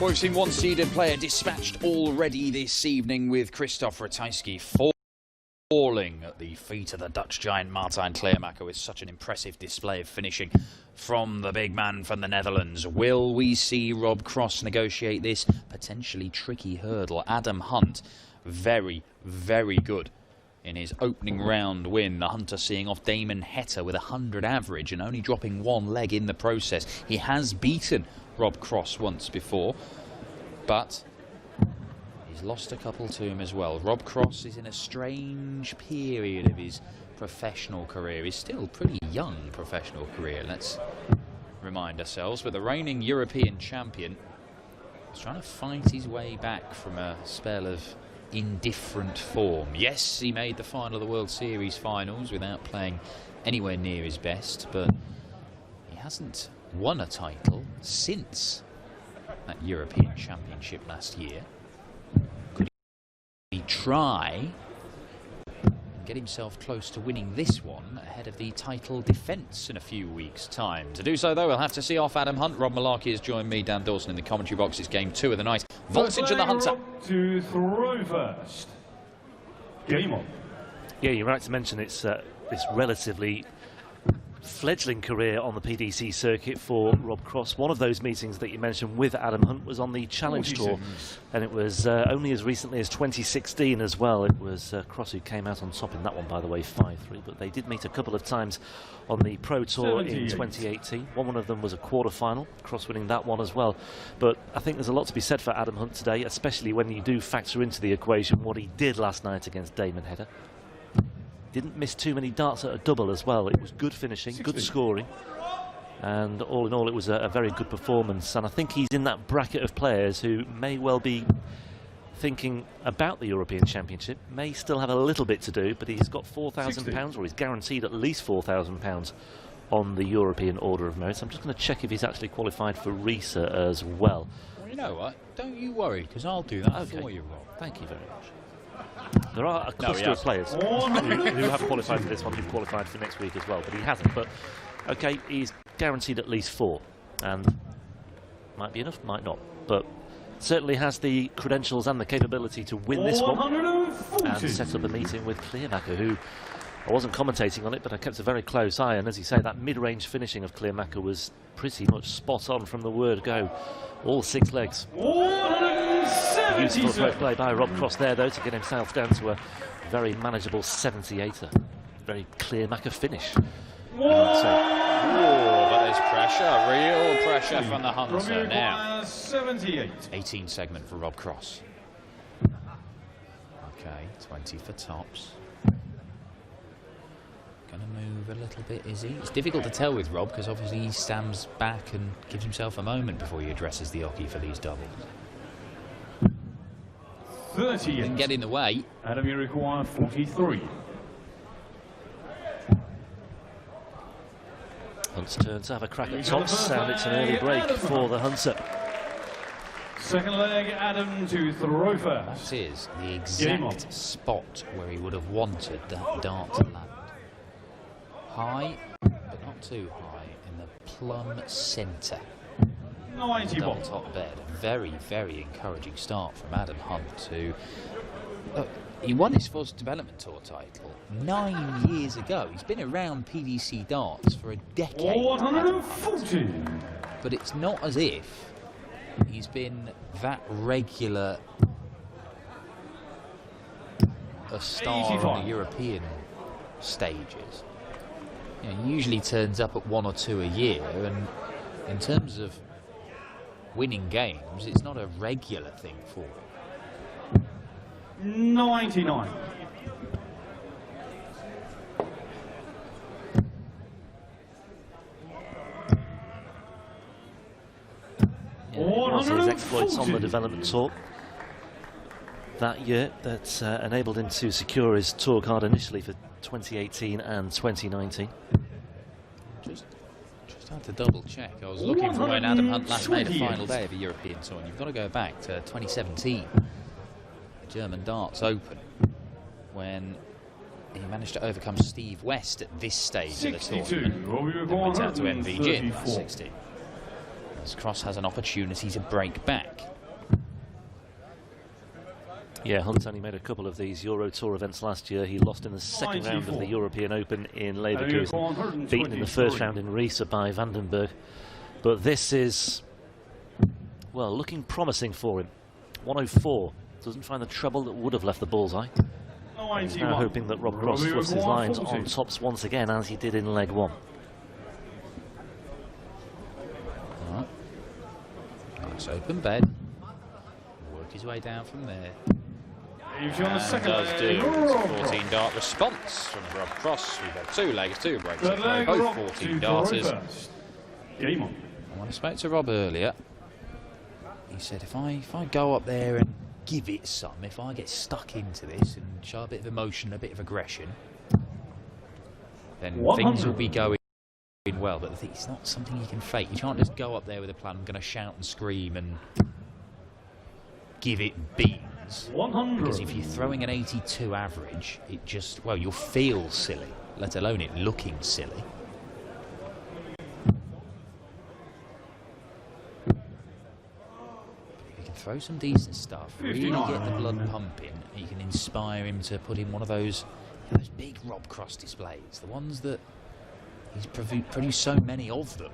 Well, we've seen one seeded player dispatched already this evening with Christoph Ratajski falling at the feet of the Dutch giant Martijn Kleermaker with such an impressive display of finishing from the big man from the Netherlands. Will we see Rob Cross negotiate this potentially tricky hurdle? Adam Hunt, very, very good in his opening round win. The Hunter seeing off Damon Heta with 100 average and only dropping one leg in the process. He has beaten Rob Cross once before, but he's lost a couple to him as well. Rob Cross is in a strange period of his professional career. He's still pretty young professional career, let's remind ourselves, but the reigning European champion is trying to fight his way back from a spell of indifferent form. Yes, he made the final of the World Series finals without playing anywhere near his best, but he hasn't won a title since that European Championship last year. Could he try and get himself close to winning this one ahead of the title defence in a few weeks' time? To do so, though, we'll have to see off Adam Hunt. Rob Malarkey has joined me, Dan Dawson, in the commentary box. It's game 2 of the night. Voltage and the Hunter. To throw first. Game on. Yeah, you're right to mention it's this relatively fledgling career on the PDC circuit for Rob Cross. One of those meetings that you mentioned with Adam Hunt was on the Challenge Tour, and it was only as recently as 2016 as well. It was Cross who came out on top in that one, by the way, 5-3, but they did meet a couple of times on the Pro Tour in 2018. One of them was a quarter-final, Cross winning that one as well. But I think there's a lot to be said for Adam Hunt today, especially when you do factor into the equation what he did last night against Damon Heta. Didn't miss too many darts at a double as well. It was good finishing, 60. Good scoring, and all in all it was a very good performance. And I think he's in that bracket of players who may well be thinking about the European Championship, may still have a little bit to do, but he's got £4,000, or he's guaranteed at least £4,000 on the European Order of Merit. I'm just going to check if he's actually qualified for RISA as well. Well, you know what, don't you worry, because I'll do that for you, Rob. Thank you very much. There are a cluster of players who have qualified for this one, who've qualified for next week as well, but he hasn't. But okay, he's guaranteed at least 4, and might be enough, might not, but certainly has the credentials and the capability to win this one and set up a meeting with Kleermaker, who I wasn't commentating on it, but I kept a very close eye, and as you say, that mid-range finishing of Kleermaker was pretty much spot on from the word go. All 6 legs. Beautiful approach play by Rob Cross there, though, to get himself down to a very manageable 78er. Very Kleermaker finish. But there's pressure, real pressure from the Hunter now. 18 segment for Rob Cross. Okay, 20 for tops. Going to move a little bit, is he? It's difficult to tell with Rob, because obviously he stands back and gives himself a moment before he addresses the oche for these doubles. 30. Didn't get in the way. Adam, you require 43. Hunt's turn to have a crack at tops, and it's an early break for the Hunter. Second leg, Adam to throw first. That is the exact spot where he would have wanted that dart to land. High, but not too high, in the plumb centre. 90 double top bed. Very, very encouraging start from Adam Hunt, who he won his first development tour title 9 years ago. He's been around PDC darts for a decade. 140. But it's not as if he's been that regular a star 85. on the European stages. You know, he usually turns up at 1 or 2 a year, and in terms of winning games, it's not a regular thing for him. 99. Also his exploits on the development tour that year that enabled him to secure his tour card initially for 2018 and 2019. Just had to double check. I was looking for when Adam Hunt last made a final day of a European tour, and you've got to go back to 2017, the German Darts Open, when he managed to overcome Steve West at this stage of the tournament. Then went out to MVG in 16. as Cross has an opportunity to break back. Yeah, Hunt only made a couple of these Euro Tour events last year. He lost in the second round of the European Open in Leverkusen, beaten in the first round in Riesa by Vandenberg. But this is, well, looking promising for him. 104, doesn't find the trouble that would have left the bullseye. He's now hoping that Rob Cross fluffs his lines on tops once again, as he did in leg one. Nice open bed. Work his way down from there. And does do. 14 dart response from Rob Cross. We've had 2 legs, 2 breaks, both 14 darters. Game on. When I spoke to Rob earlier, he said if I go up there and give it some, if I get stuck into this and show a bit of emotion, a bit of aggression, then things will be going well. But it's not something you can fake. You can't just go up there with a plan, I'm going to shout and scream and give it beans. 100. Because if you're throwing an 82 average, it just, well, you'll feel silly, let alone it looking silly. You can throw some decent stuff, really get the blood pumping, and you can inspire him to put in one of those big Rob Cross displays, the ones that he's produced so many of them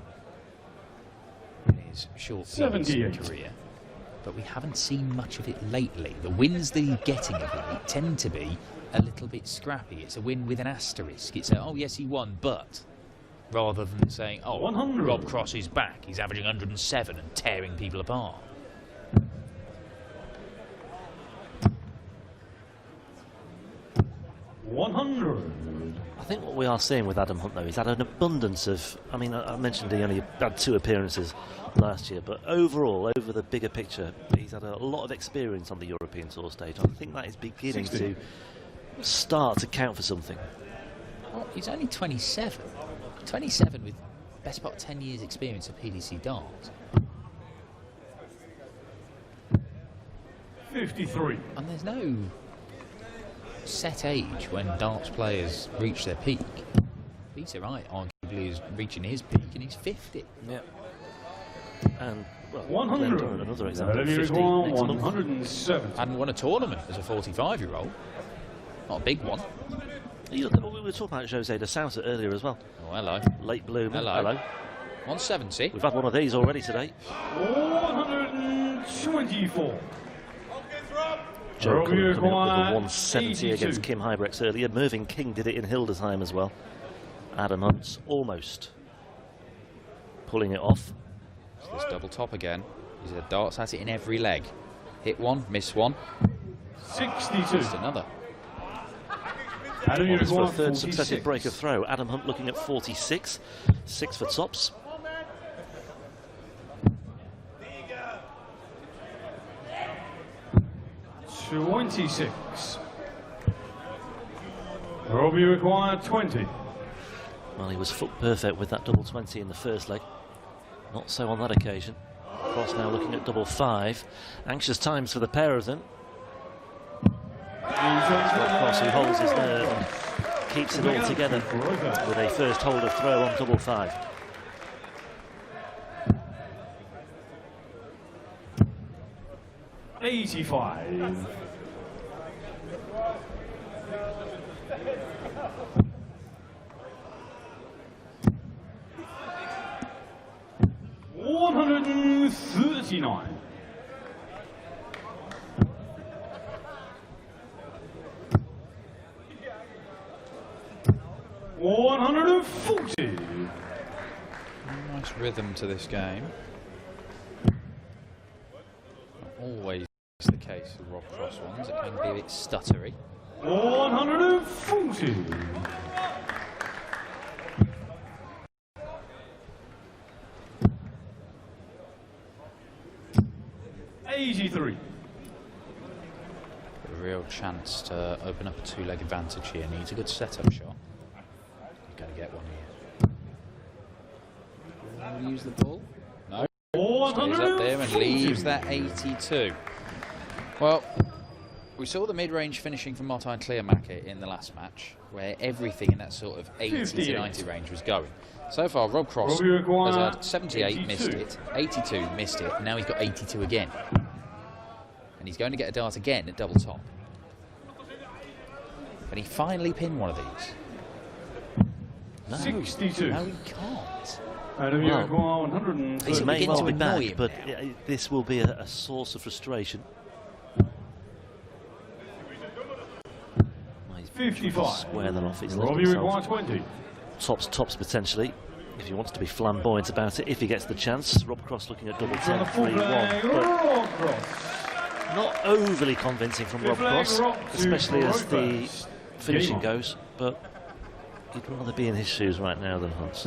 in his short career. But we haven't seen much of it lately. The wins that he's getting of late tend to be a little bit scrappy. It's a win with an asterisk. It's a, oh yes, he won, but, rather than saying, oh, 100. Rob Cross is back, he's averaging 107 and tearing people apart. I think what we are seeing with Adam Hunt, though, is that an abundance of, I mean, I mentioned he only had 2 appearances last year, but overall, over the bigger picture, he's had a lot of experience on the European Tour stage. I think that is beginning to start to count for something. Well, he's only 27. 27 with best part of 10 years experience of PDC darts. 53. And there's no set age when darts players reach their peak. Peter Wright arguably is reaching his peak and he's 50. Yeah. And, well, 100. Another example, 50 next 107. Hadn't won a tournament as a 45-year-old. Not a big one. We were talking about Jose de Sousa earlier as well. Oh, hello. Late bloomer. Hello. 170. We've had one of these already today. 124. Joe Cullen coming up with a 170 82. against Kim Hybrex earlier. Mervyn King did it in Hildesheim as well. Adam Hunt's almost pulling it off. So this double top again. He's had darts at it in every leg. Hit one, miss one. 62. Just another. Adam Well, this for a Unicorn, third successive 46. break of throw. Adam Hunt looking at 46. 6 for tops. $26. Robbie required 20. Well, he was foot perfect with that double 20 in the first leg. Not so on that occasion. Cross now looking at double 5. Anxious times for the pair of them. Rob Cross, who holds his nerve and keeps it all together with a first hold of throw on double 5. $85. $139. $140. Nice rhythm to this game. Always the case with Rob Cross ones. It can be a bit stuttery. 140. $83. A real chance to open up a 2-leg advantage here. Needs a good setup shot. Going to get one here. Will use the ball? No. Stays up there and leaves that 82. Well, We saw the mid-range finishing from Martin Kleermaker in the last match, where everything in that sort of 80 to 90 range was going. So far, Rob Cross has had 78, 82. Missed it, 82, missed it, now he's got 82 again. And he's going to get a dart again at double top. Can he finally pin one of these? No, 62. No, he can't. Well, he may well be back, but now. this will be a source of frustration. 55. Square that off. He's Robbie requires 20. Tops potentially, if he wants to be flamboyant about it, if he gets the chance. Rob Cross looking at double 10, 3-1, but not overly convincing from Rob Cross, especially as the finishing goes, but he'd rather be in his shoes right now than Hunt's.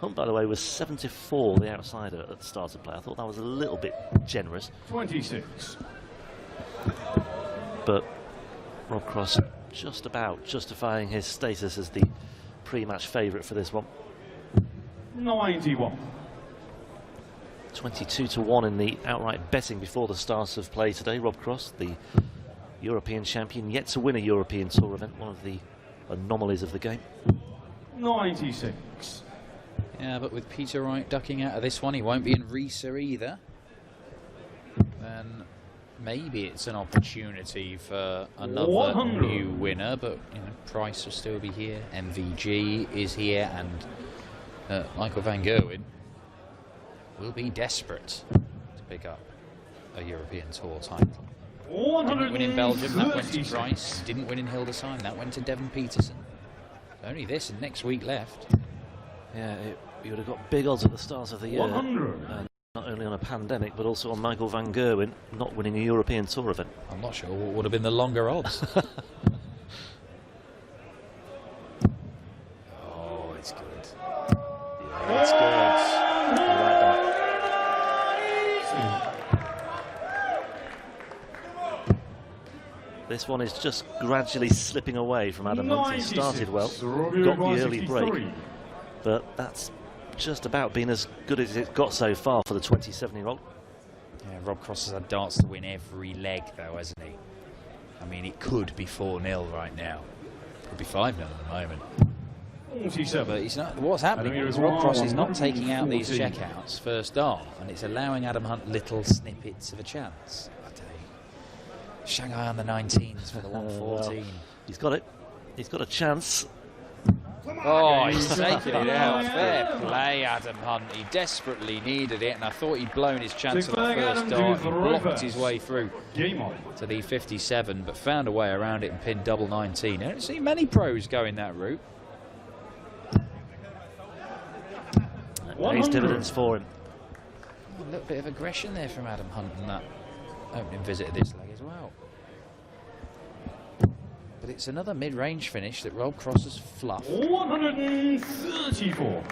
Hunt, by the way, was 74, the outsider, at the start of play. I thought that was a little bit generous. 26. But Rob Cross just about justifying his status as the pre-match favourite for this one. 91. 22-1 in the outright betting before the start of play today. Rob Cross, the European champion, yet to win a European Tour event, one of the anomalies of the game. 96. Yeah, but with Peter Wright ducking out of this one, he won't be in Risa either. Then maybe it's an opportunity for another 100. new winner, but you know, Price will still be here. MVG is here, and Michael van Gerwen will be desperate to pick up a European Tour title. Didn't win in Belgium, that went to Price. Didn't win in Hildesheim, that went to Devon Peterson. Only this and next week left. Yeah, you would have got big odds at the start of the year. 100. Not only on a pandemic, but also on Michael van Gerwen not winning a European Tour event. I'm not sure what would have been the longer odds. Oh, it's good. Yeah, it's good. I like that. This one is just gradually slipping away from Adam Hunt. He started well, got the early break, but that's just about been as good as it's got so far for the 27-year-old. Yeah, Rob Cross has had darts to win every leg, though, hasn't he? I mean, it could be 4-0 right now. Could be 5-0 at the moment. 47. But he's not. What's happening is Rob Cross is not taking out these checkouts first dart, and it's allowing Adam Hunt little snippets of a chance. I tell you. Shanghai on the 19s for the 114. Well, he's got it. He's got a chance. Oh, he's taking it out. Fair play, Adam Hunt. He desperately needed it, and I thought he'd blown his chance on the first dart. He blocked his way through to the 57, but found a way around it and pinned double 19. I don't see many pros going that route. Pays dividends for him. A little bit of aggression there from Adam Hunt in that opening visit of this leg as well. But it's another mid-range finish that Rob Cross has fluffed. 134.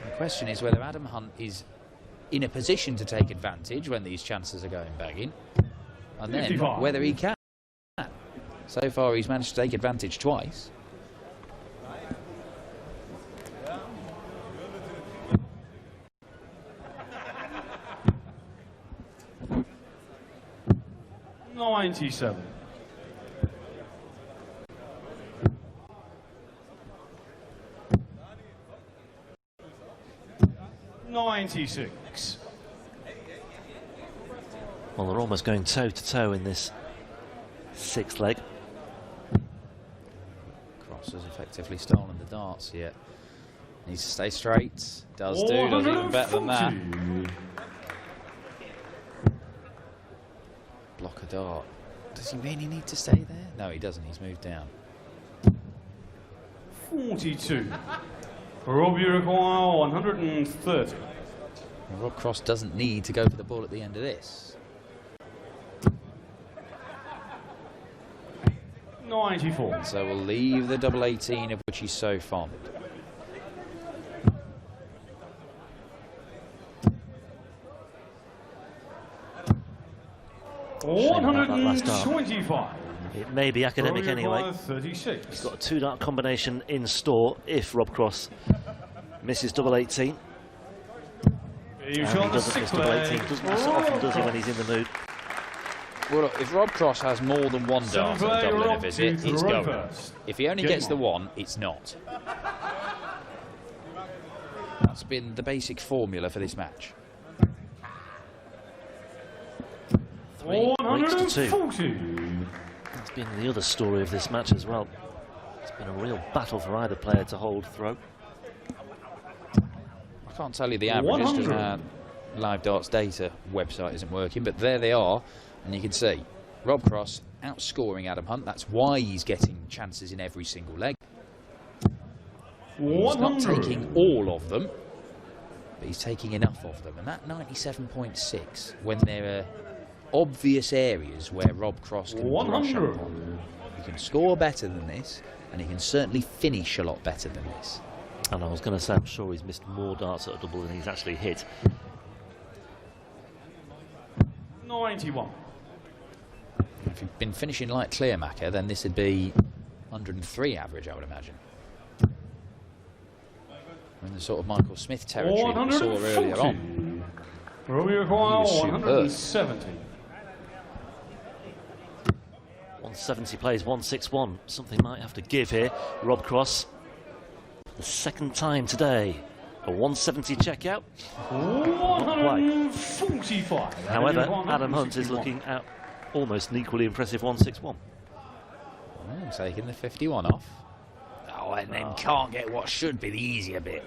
The question is whether Adam Hunt is in a position to take advantage when these chances are going bagging, and then 55. whether he can. So far he's managed to take advantage twice. $97. 96. Well, they're almost going toe-to-toe in this sixth leg. Cross has effectively stolen the darts yet. Needs to stay straight. Does do, does even better than that. Block a dart. Does he really need to stay there? No, he doesn't. He's moved down. 42. Robbie require 130. Well, Rob Cross doesn't need to go for the ball at the end of this. 94. So we'll leave the double 18 of which he's so fond. Shame about that last dart. 125. It may be academic Robbie anyway. requires 36. He's got a two-dart combination in store if Rob Cross misses double 18. You And he shot the doesn't miss sixth double leg. 18. Doesn't miss it often, does he, when he's in the mood? Well, look, if Rob Cross has more than one dart at a double in a visit, it's going. If he only gets the one, it's not. That's been the basic formula for this match. 3 breaks to 2. That's been the other story of this match as well. It's been a real battle for either player to hold throw. I can't tell you the averages because our live darts data website isn't working, but there they are, and you can see Rob Cross outscoring Adam Hunt. That's why he's getting chances in every single leg. He's not taking all of them, but he's taking enough of them. And that 97.6, when there are obvious areas where Rob Cross can brush up on, he can score better than this, and he can certainly finish a lot better than this. And I was going to say, I'm sure he's missed more darts at a double than he's actually hit. 91. If he'd been finishing like Clearmacher, then this would be 103 average, I would imagine. In the sort of Michael Smith territory that we saw earlier on. Romeo Coyle, 170. 170 plays 161. Something might have to give here. Rob Cross, the second time today. A 170 checkout. 145. However, Adam Hunt is looking at almost an equally impressive 161. Oh, taking the 51 off. Oh, and then can't get what should be the easier bit.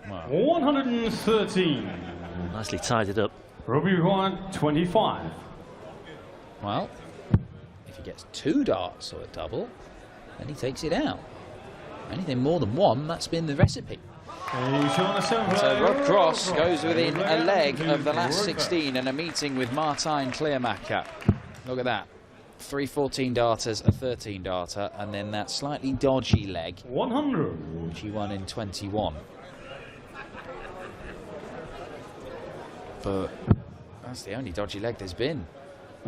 Wow. 113. Nicely tied it up. Robbie White, 25. Well, if he gets 2 darts or a double, then he takes it out. Anything more than 1, that's been the recipe. So Rob Cross goes within a leg of the last 16 and a meeting with Martijn Clearmacher. Look at that. 3 14 darters, a 13 darter, and then that slightly dodgy leg, 100, which he won in 21. But that's the only dodgy leg there's been.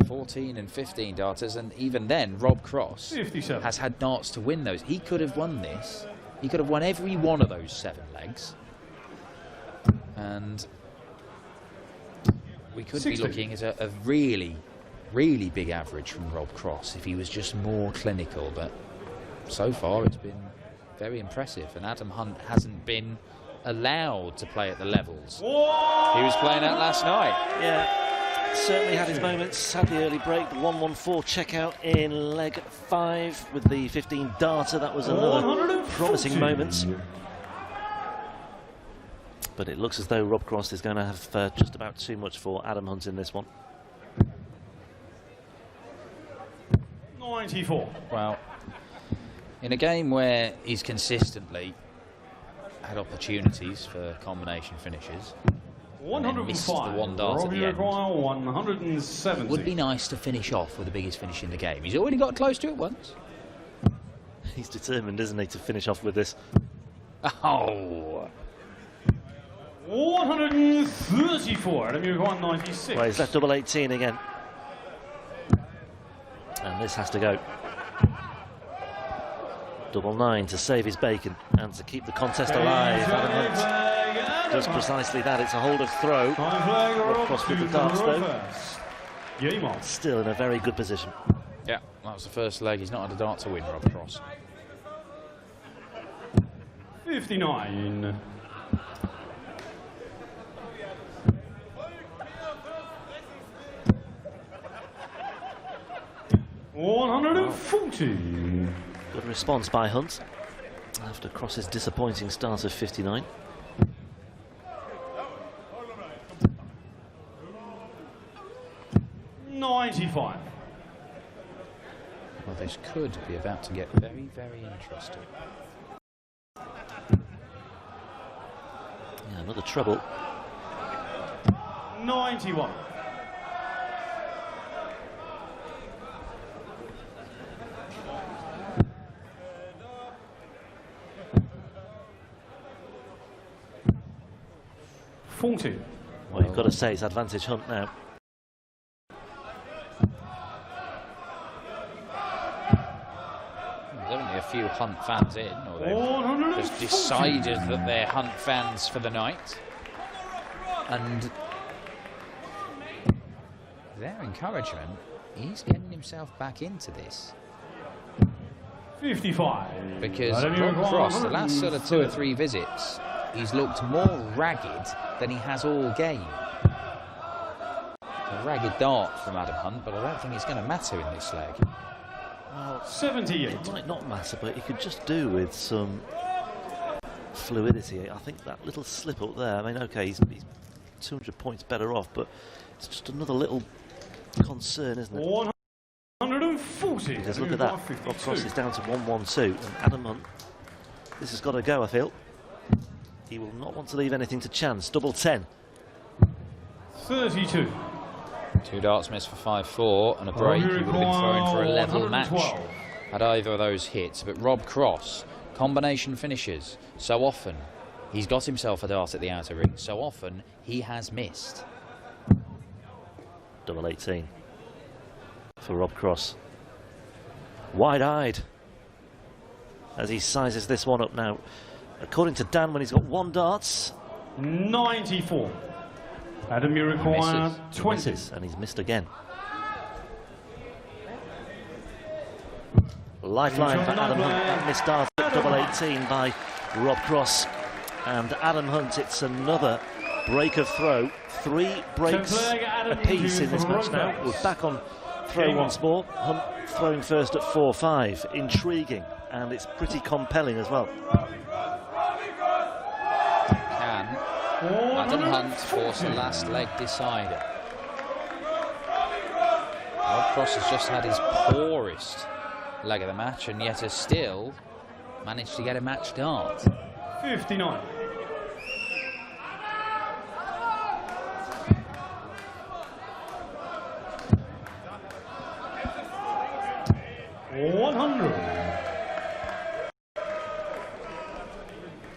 14 and 15 darters, and even then Rob Cross 57. Has had darts to win those. He could have won this. He could have won every one of those 7 legs, and we could 60. be looking at a really, really big average from Rob Cross if he was just more clinical. But so far it's been very impressive, and Adam Hunt hasn't been allowed to play at the levels he was playing at last night. Yeah, certainly had his moments. Had the early break, the 114 checkout in leg 5 with the 15 darter. That was another promising moment. But it looks as though Rob Cross is going to have just about too much for Adam Hunt in this one. 94. Well, in a game where he's consistently had opportunities for combination finishes, 105. the 1 dart at the end. 170. Would be nice to finish off with the biggest finish in the game. He's already got close to it once. He's determined, isn't he, to finish off with this. Oh. 134. Adam, you've got 96. Well, he's left double 18 again. And this has to go. Double 9 to save his bacon and to keep the contest alive. Adam Hunt does precisely that. It's a hold of throw. Rob Cross with the darts though. Still in a very good position. Yeah, that was the first leg. He's not had a dart to win, Rob Cross. 59. $140. Good response by Hunt after Cross's disappointing start of 59. $95. Well, this could be about to get very, very interesting. Yeah, another treble. 91. $40. Well, you've got to say it's advantage Hunt now. Certainly a few Hunt fans in, or they've just decided that they're Hunt fans for the night. And their encouragement, he's getting himself back into this. 55. Because Rob Cross, the last sort of 2 or 3 visits, he's looked more ragged than he has all game. A ragged dart from Adam Hunt, but I don't think it's going to matter in this leg. Well, 78. It might not matter, but he could just do with some fluidity. I think that little slip up there, I mean, okay, he's 200 points better off, but it's just another little concern, isn't it? 140. Because look at that, Rob Cross is down to 112, and Adam Hunt, this has got to go, I feel. He will not want to leave anything to chance. Double 10. 32. 2 darts missed for 5-4 and a break. He would have been thrown for a level match had either of those hits. But Rob Cross, combination finishes. So often he's got himself a dart at the outer ring. So often he has missed. Double 18 for Rob Cross. Wide-eyed as he sizes this one up now. According to Dan, when he's got 1 darts. 94. Adam, you require 20. And he's missed again. Lifeline for Adam Hunt. That missed dart at double 18 by Rob Cross. And Adam Hunt, it's another break of throw. 3 breaks apiece in this match now. We're back on throw once more. Hunt throwing first at 4-5. Intriguing, and it's pretty compelling as well. Adam Hunt forced the last leg decider. Rob Cross has just had his poorest leg of the match and yet has still managed to get a match dart. 59.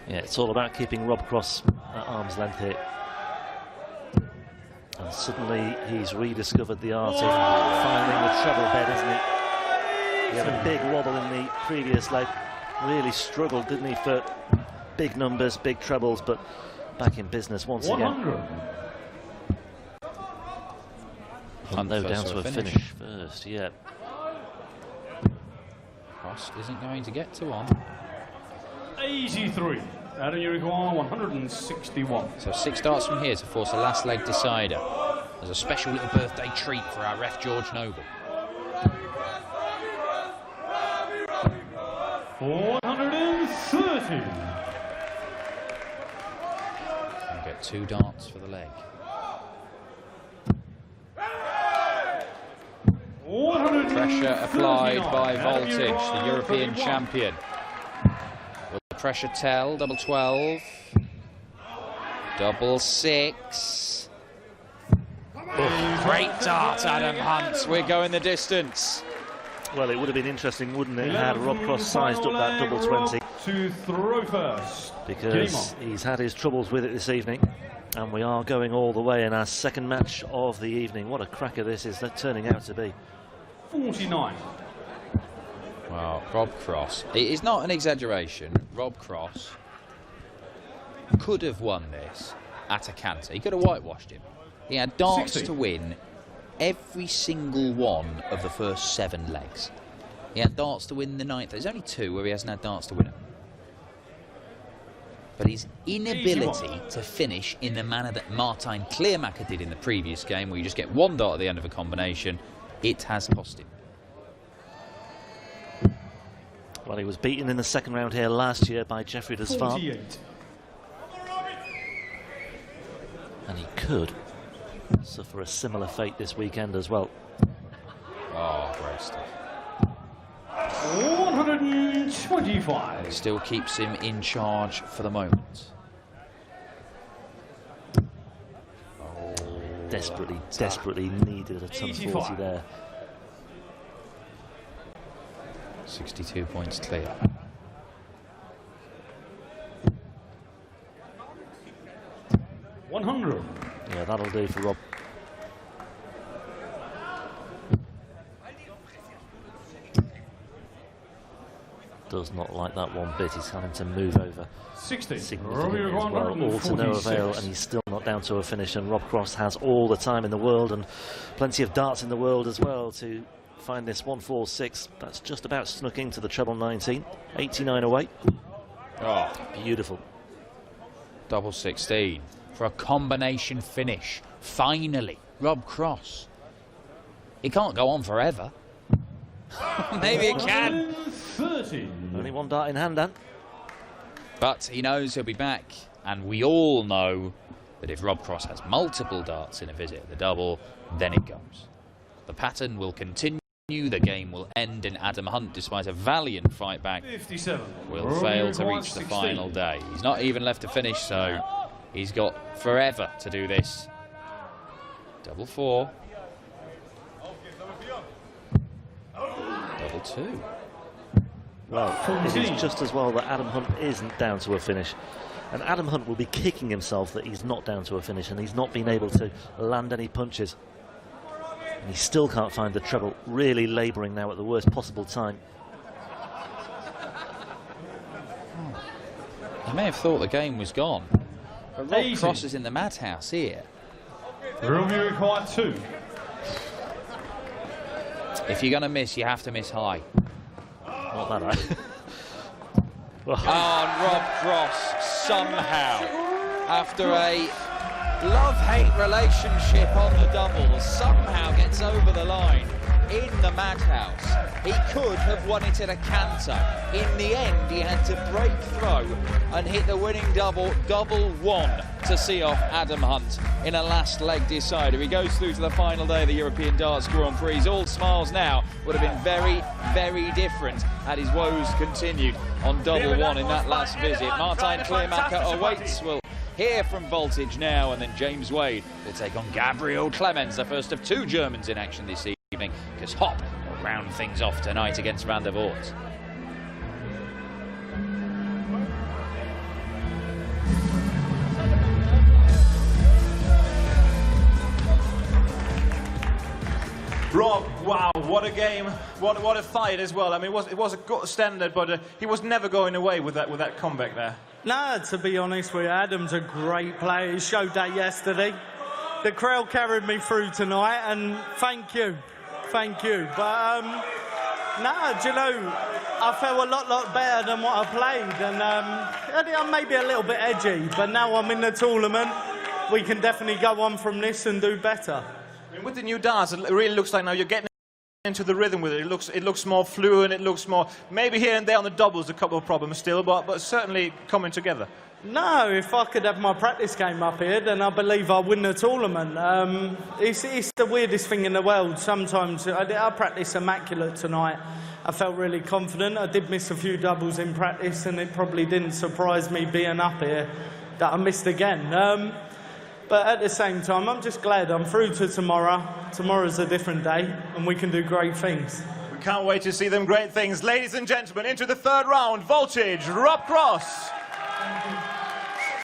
Yeah, it's all about keeping Rob Cross at arm's length here. And suddenly he's rediscovered the art of finding the treble bed, isn't he? He had a big wobble in the previous leg. Really struggled, didn't he, for big numbers, big trebles, but back in business once again. Hunt though down to a finish first, yeah. Cross isn't going to get to one. 83. Adam, you require 161. So 6 darts from here to force a last leg decider. There's a special little birthday treat for our ref George Noble. 130. We'll get 2 darts for the leg. 139. Pressure applied by Voltage, the European champion. Will the pressure tell? Double 12. Double 6. Oh, great dart, Adam Hunt. We're going the distance. Well, it would have been interesting, wouldn't it, had Rob Cross sized up that double 20. To throw first. Because he's had his troubles with it this evening. And we are going all the way in our second match of the evening. What a cracker this is turning out to be. 49. Well, Rob Cross, it is not an exaggeration. Rob Cross could have won this at a canter. He could have whitewashed him. He had darts 60. to win every single one of the first 7 legs. He had darts to win the 9th. There's only 2 where he hasn't had darts to win them. But his inability to finish in the manner that Martijn Kleermaker did in the previous game, where you just get 1 dart at the end of a combination, it has cost him. Well, he was beaten in the second round here last year by Jeffrey Desfarm. 48. And he could suffer a similar fate this weekend as well. Oh, great stuff. 125. It still keeps him in charge for the moment. Oh, Desperately needed a ton 40 there. 62 points clear. $100. Yeah, that'll do for Rob. does not like that one bit. He's having to move over 60. significantly as well, all to no avail, and he's still not down to a finish. And Rob Cross has all the time in the world and plenty of darts in the world as well to find this 146. That's just about snuck into the treble 19, 89 away. Oh, beautiful. Double 16 for a combination finish. Finally, Rob Cross. It can't go on forever. Maybe it can. 30. Only one dart in hand, Dan. But he knows he'll be back, and we all know that if Rob Cross has multiple darts in a visit at the double, then it goes. The pattern will continue. The game will end, and Adam Hunt, despite a valiant fight back, 57. will fail to reach the final day. He's not even left to finish, so he's got forever to do this. Double 4. Double 2. Well, it is just as well that Adam Hunt isn't down to a finish. And Adam Hunt will be kicking himself that he's not down to a finish and he's not been able to land any punches. And he still can't find the treble, really labouring now at the worst possible time. I may have thought the game was gone. But Rob Cross is in the madhouse here. Room you require 2. If you're going to miss, you have to miss high. Not that high. And Rob Cross somehow, after a love-hate relationship on the doubles, somehow gets over the line in the madhouse. He could have won it at a canter. In the end, he had to break throw and hit the winning double 1 to see off Adam Hunt in a last leg decider. He goes through to the final day of the European Darts Grand Prix. All smiles now. Would have been very, very different had his woes continued on double 1 in that last visit. Martijn Kleermaker awaits. We'll hear from Voltage now, and then James Wade will take on Gabriel Clemens, the first of 2 Germans in action this evening, because Hop will round things off tonight against Van der Voort. Rob, wow, what a game, what a fight as well. I mean, it was a good standard, but he was never going away with that comeback there. No, to be honest with you, Adam's a great player. He showed that yesterday. The crowd carried me through tonight, and thank you. But, no, do you know, I felt a lot better than what I played, and I'm maybe a little bit edgy, but now I'm in the tournament, we can definitely go on from this and do better. I mean, with the new darts, it really looks like now you're getting into the rhythm with it. It looks more fluent, it looks more, maybe here and there on the doubles a couple of problems still, but certainly coming together. No, if I could have my practice game up here, then I believe I'll win the tournament. It's the weirdest thing in the world. Sometimes I practice immaculate tonight. I felt really confident. I did miss a few doubles in practice, and it probably didn't surprise me being up here that I missed again. But at the same time, I'm just glad I'm through to tomorrow. Tomorrow's a different day, and we can do great things. We can't wait to see them great things. Ladies and gentlemen, into the 3rd round, Voltage, Rob Cross.